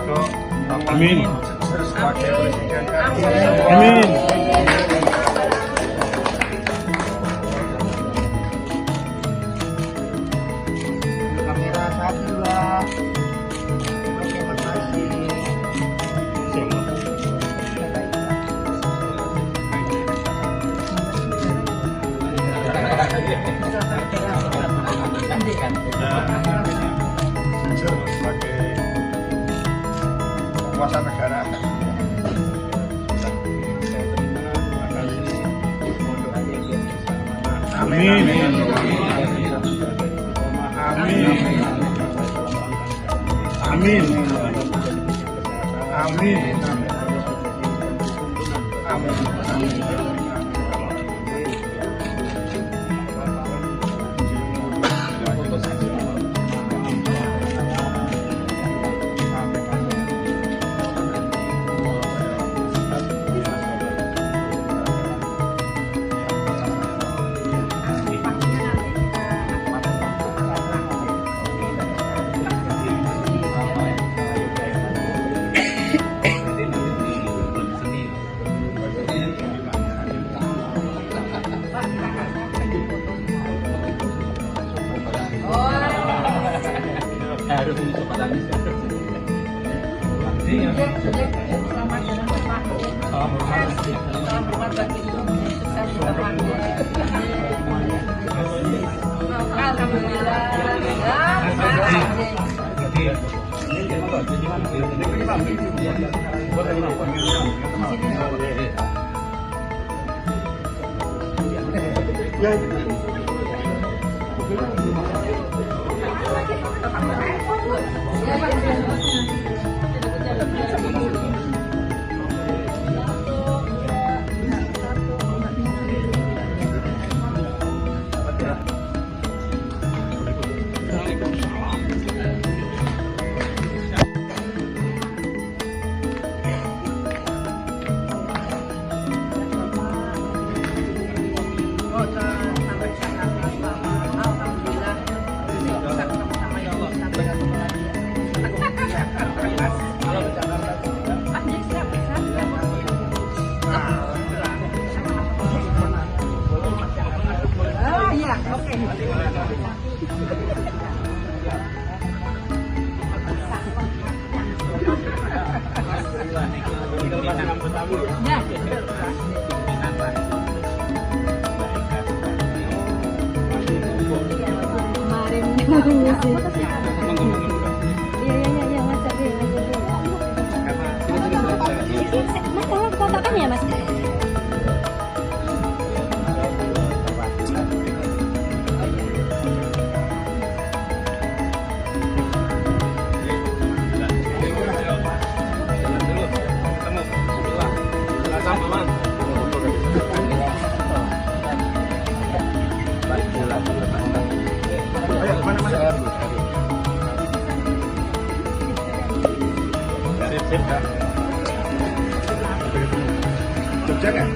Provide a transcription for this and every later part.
untuk Bapak Amin. sebagai presiden kami. Amin. Kamera 1, 2. Terima kasih. Jujur sebagai penguasa negara. Amin. Amin. Amin. Jogja kan?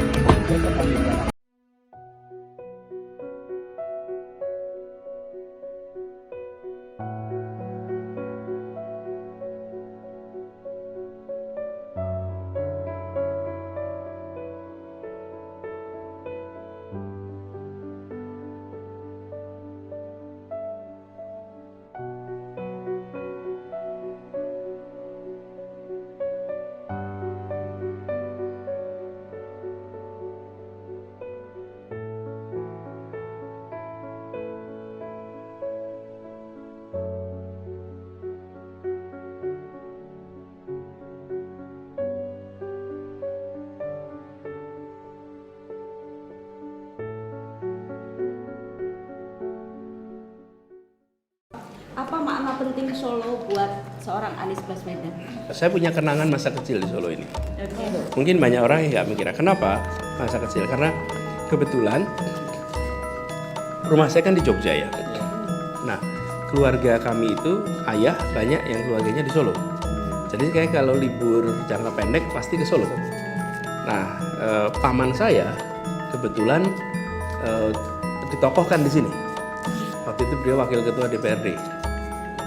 Apa makna penting Solo buat seorang Anies Baswedan? Saya punya kenangan masa kecil di Solo ini. Oke. Mungkin banyak orang yang nggak mikir, kenapa masa kecil? Karena kebetulan rumah saya kan di Jogja ya. Nah, keluarga kami itu ayah banyak yang keluarganya di Solo. Jadi kayak kalau libur jangka pendek pasti ke Solo. Nah, paman saya kebetulan ditokohkan di sini. Waktu itu beliau wakil ketua DPRD.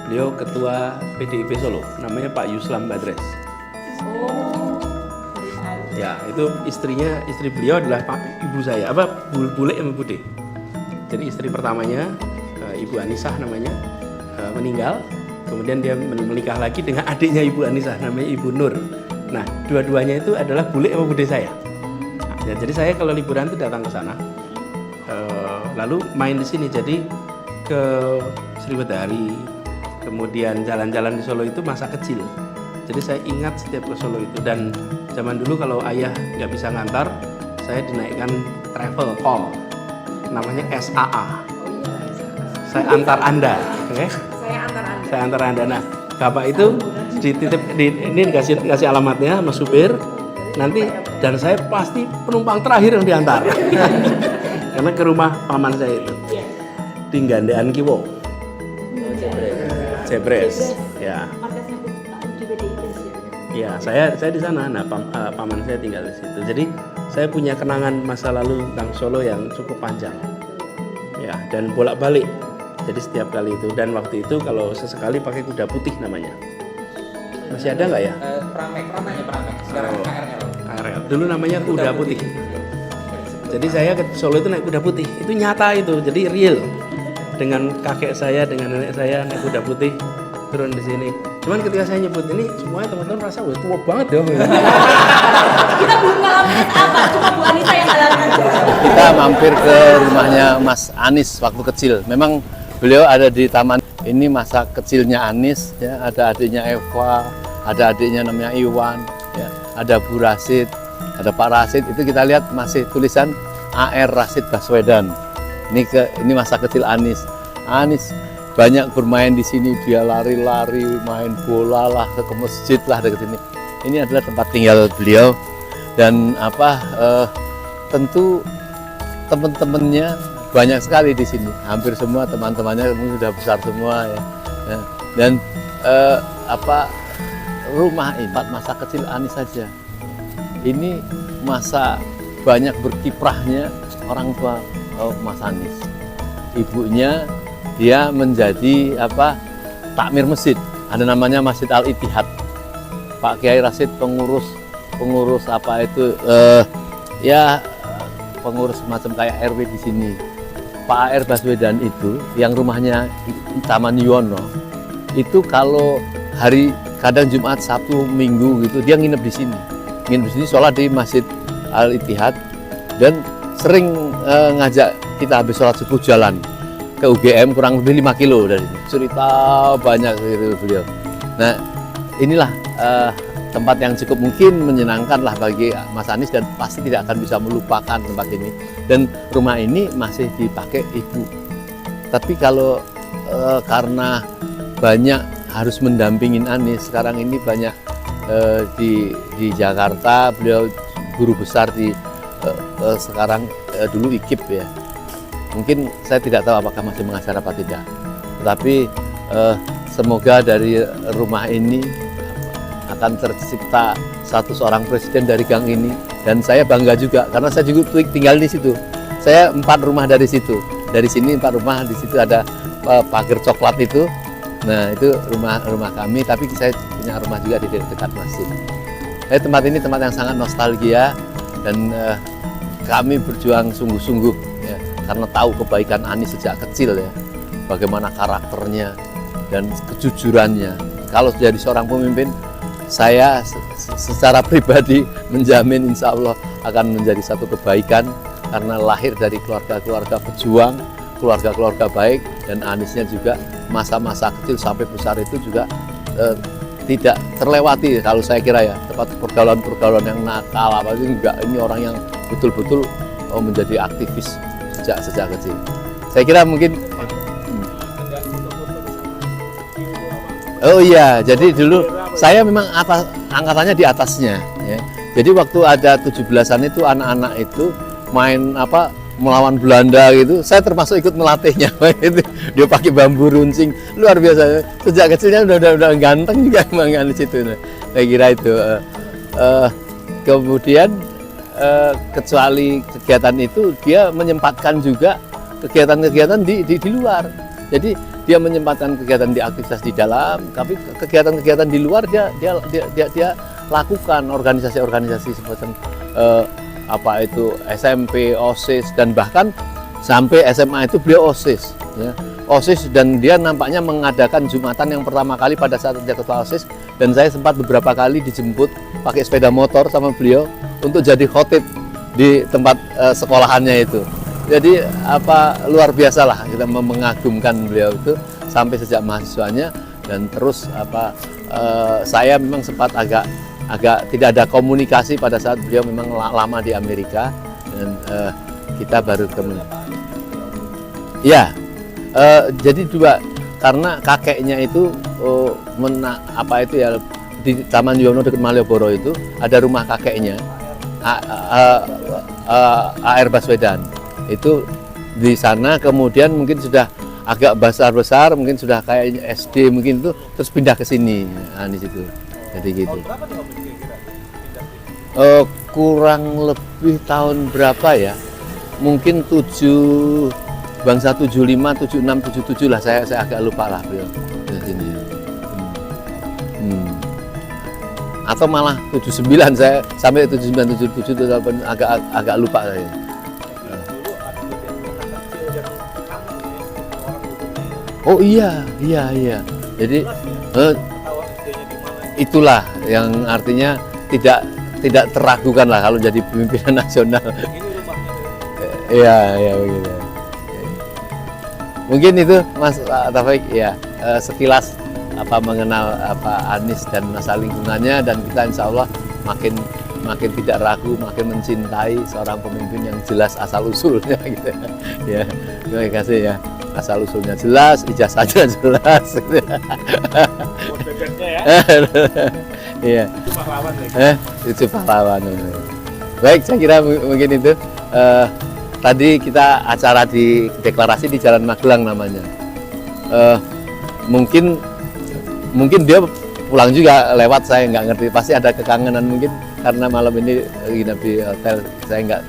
Beliau ketua PDIP Solo, namanya Pak Yuslam Badres. Oh, dari Ya, itu istri beliau adalah ibu saya, Bule sama Bude. Jadi istri pertamanya, Ibu Anisah namanya, meninggal. Kemudian dia menikah lagi dengan adiknya Ibu Anisah, namanya Ibu Nur. Nah, dua-duanya itu adalah Bule sama Bude saya. Nah, ya, jadi saya kalau liburan itu datang ke sana, lalu main di sini. Jadi ke Sriwedari, kemudian jalan-jalan di Solo itu masa kecil. Jadi saya ingat setiap ke Solo itu, dan zaman dulu kalau ayah nggak bisa ngantar, saya dinaikkan travel call, namanya SAA. Saya antar Anda, oke? Saya antar Anda. Nah, bapak itu ini dikasih alamatnya sama supir. Nanti dan saya pasti penumpang terakhir yang diantar, karena ke rumah paman saya itu di Gandean Kiwo. Jebres, ya. markasnya di PDIP sih. Ya, saya di sana. Nah, paman saya tinggal di situ. Jadi saya punya kenangan masa lalu tentang Solo yang cukup panjang. Ya, dan bolak-balik. Jadi setiap kali itu, dan waktu itu kalau sesekali pakai kuda putih namanya. Masih ada nggak ya? Pramek. Sekarang Oh. KRL. KRL. Dulu namanya kuda putih. Jadi saya ke Solo itu naik kuda putih. Itu nyata itu, jadi real. Dengan kakek saya, dengan nenek saya naik kuda putih turun di sini. Cuman ketika saya nyebut ini, semuanya teman-teman merasa wah tua banget ya. Kita belum ngalamin apa, cuma Bu Anita yang ngalamin aja. Kita mampir ke rumahnya Mas Anis waktu kecil. Memang beliau ada di taman. Ini masa kecilnya Anis, ya. Ada adiknya Eva, ada adiknya namanya Iwan, ya. Ada Bu Rasid, ada Pak Rasid. Itu kita lihat masih tulisan AR Rasid Baswedan. Ini masa kecil Anis. Anis banyak bermain di sini, dia lari-lari, main bola lah, ke masjid lah dekat sini. Ini adalah tempat tinggal beliau, dan tentu teman-temannya banyak sekali di sini. Hampir semua teman-temannya sudah besar semua ya. Dan rumah ini masa kecil Anis saja. Ini masa banyak berkiprahnya orang tua Mas Anis. Ibunya dia menjadi takmir masjid. Ada namanya Masjid Al Ittihad. Pak Kiai Rasid pengurus pengurus macam kayak RW di sini. Pak AR Baswedan itu yang rumahnya di Taman Yuwono itu kalau hari kadang Jumat, Sabtu, Minggu gitu dia nginep di sini. Nginep di sini sholat di Masjid Al Ittihad, dan sering ngajak kita habis sholat subuh jalan ke UGM kurang lebih 5 kilo dari sini. Cerita banyak gitu beliau. Nah, inilah tempat yang cukup mungkin menyenangkan lah bagi Mas Anis, dan pasti tidak akan bisa melupakan tempat ini. Dan rumah ini masih dipakai ibu. Tapi kalau karena banyak harus mendampingin Anis, sekarang ini banyak di Jakarta, beliau guru besar di sekarang dulu IKIP ya. Mungkin saya tidak tahu apakah masih mengajar apa tidak. Tetapi semoga dari rumah ini akan tercipta seorang presiden dari gang ini, dan saya bangga juga karena saya juga tinggal di situ. Saya 4 rumah dari situ. Dari sini 4 rumah, di situ ada pagar coklat itu. Nah, itu rumah kami, tapi saya punya rumah juga di dekat masjid. Tempat ini tempat yang sangat nostalgia, dan kami berjuang sungguh-sungguh ya, karena tahu kebaikan Anis sejak kecil ya, bagaimana karakternya dan kejujurannya. Kalau jadi seorang pemimpin, saya secara pribadi menjamin insya Allah akan menjadi satu kebaikan, karena lahir dari keluarga-keluarga pejuang, keluarga-keluarga baik, dan Anisnya juga masa-masa kecil sampai besar itu juga tidak terlewati kalau saya kira ya, tempat pergaulan-pergaulan yang nakal apa itu enggak. Ini orang yang betul-betul menjadi aktivis sejak kecil. Saya kira mungkin oh iya, jadi dulu saya memang angkatannya di atasnya ya. Jadi waktu ada 17-an itu anak-anak itu main melawan Belanda gitu, saya termasuk ikut melatihnya. Dia pakai bambu runcing, luar biasa. Sejak kecilnya udah ganteng juga emang di situ. Saya kira itu. Kemudian kecuali kegiatan itu, dia menyempatkan juga kegiatan-kegiatan di luar. Jadi dia menyempatkan kegiatan di aktivitas di dalam, tapi kegiatan-kegiatan di luar dia lakukan organisasi-organisasi semacam apa itu SMP, OSIS, dan bahkan sampai SMA itu beliau OSIS, ya. OSIS, dan dia nampaknya mengadakan Jumatan yang pertama kali pada saat dia ketua OSIS, dan saya sempat beberapa kali dijemput pakai sepeda motor sama beliau untuk jadi khotib di tempat sekolahannya itu. Jadi apa luar biasa lah, kita mengagumkan beliau itu sampai sejak mahasiswanya, dan terus apa saya memang sempat agak tidak ada komunikasi pada saat beliau memang lama di Amerika, dan kita baru ketemu. Ya, jadi dua, karena kakeknya itu apa itu ya, di Taman Yuwono dekat Malioboro itu ada rumah kakeknya, A.R. Baswedan. Itu di sana, kemudian mungkin sudah agak besar, mungkin sudah kayak SD mungkin itu, terus pindah ke sini, nah, di situ. Jadi gitu. Kurang lebih tahun berapa ya? Mungkin bangsa 75, 76, 77 lah, saya agak lupa lah beliau di sini. Atau malah 79, saya sampai 79, 77 itu agak lupa saya. Oh iya. Jadi itulah yang artinya tidak teragukan lah kalau jadi pimpinan nasional. Iya begitu. Mungkin itu Mas Taufik ya, sekilas apa mengenal apa Anies dan masa lingkungannya, dan kita insya Allah makin tidak ragu, makin mencintai seorang pemimpin yang jelas asal usulnya gitu ya. Terima kasih ya. Asal usulnya jelas, ijazahnya jelas. Bebeknya ya. Iya. Itu pahlawan lagi. Itu pahlawan. Baik, saya kira mungkin itu. Tadi kita acara di deklarasi di Jalan Magelang namanya. Mungkin dia pulang juga lewat, saya nggak ngerti. Pasti ada kekangenan mungkin karena malam ini nginep di hotel. Saya nggak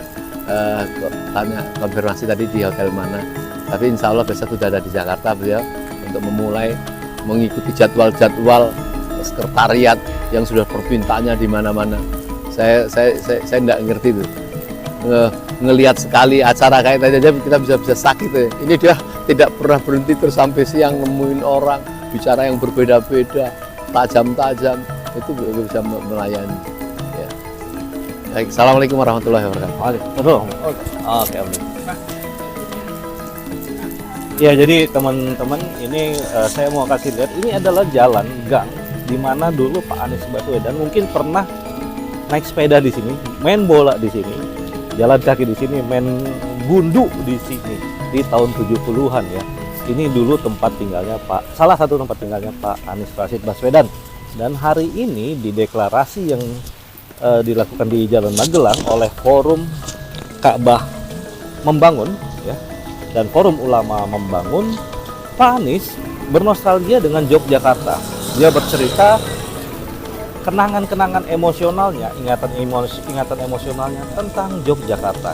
tanya konfirmasi tadi di hotel mana. Tapi insya Allah besok sudah ada di Jakarta beliau untuk memulai mengikuti jadwal-jadwal sekretariat yang sudah perpintaannya di mana-mana. Saya nggak ngerti itu. Ngelihat sekali acara kayak tadi aja kita bisa sakit ya. Ini dia tidak pernah berhenti terus sampai siang nemuin orang bicara yang berbeda-beda, tajam-tajam, itu bisa melayani. Ya. Baik, assalamualaikum warahmatullahi wabarakatuh. Oke. Ya, jadi teman-teman ini saya mau kasih lihat, ini adalah jalan gang di mana dulu Pak Anies Baswedan mungkin pernah naik sepeda di sini, main bola di sini, jalan kaki di sini, main gundu di sini di tahun 70-an ya. Ini dulu tempat tinggalnya salah satu tempat tinggalnya Pak Anies Rashid Baswedan. Dan hari ini di deklarasi yang dilakukan di Jalan Magelang oleh Forum Ka'bah Membangun ya, dan Forum Ulama Membangun, Pak Anies bernostalgia dengan Yogyakarta. Dia bercerita kenangan-kenangan emosionalnya, ingatan emosionalnya tentang Yogyakarta.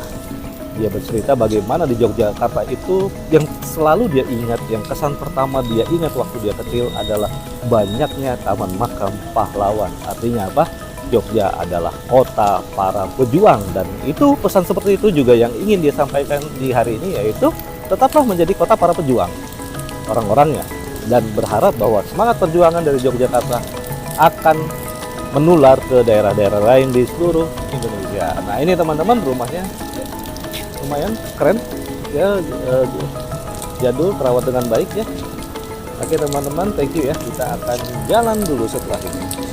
Dia bercerita bagaimana di Yogyakarta itu yang selalu dia ingat, yang kesan pertama dia ingat waktu dia kecil adalah banyaknya taman makam pahlawan. Artinya apa? Jogja adalah kota para pejuang, dan itu pesan seperti itu juga yang ingin dia sampaikan di hari ini, yaitu tetaplah menjadi kota para pejuang orang-orangnya, dan berharap bahwa semangat perjuangan dari Yogyakarta akan menular ke daerah-daerah lain di seluruh Indonesia. Nah ini teman-teman rumahnya lumayan keren ya, jadul, terawat dengan baik ya. Oke teman-teman, thank you ya, kita akan jalan dulu setelah ini.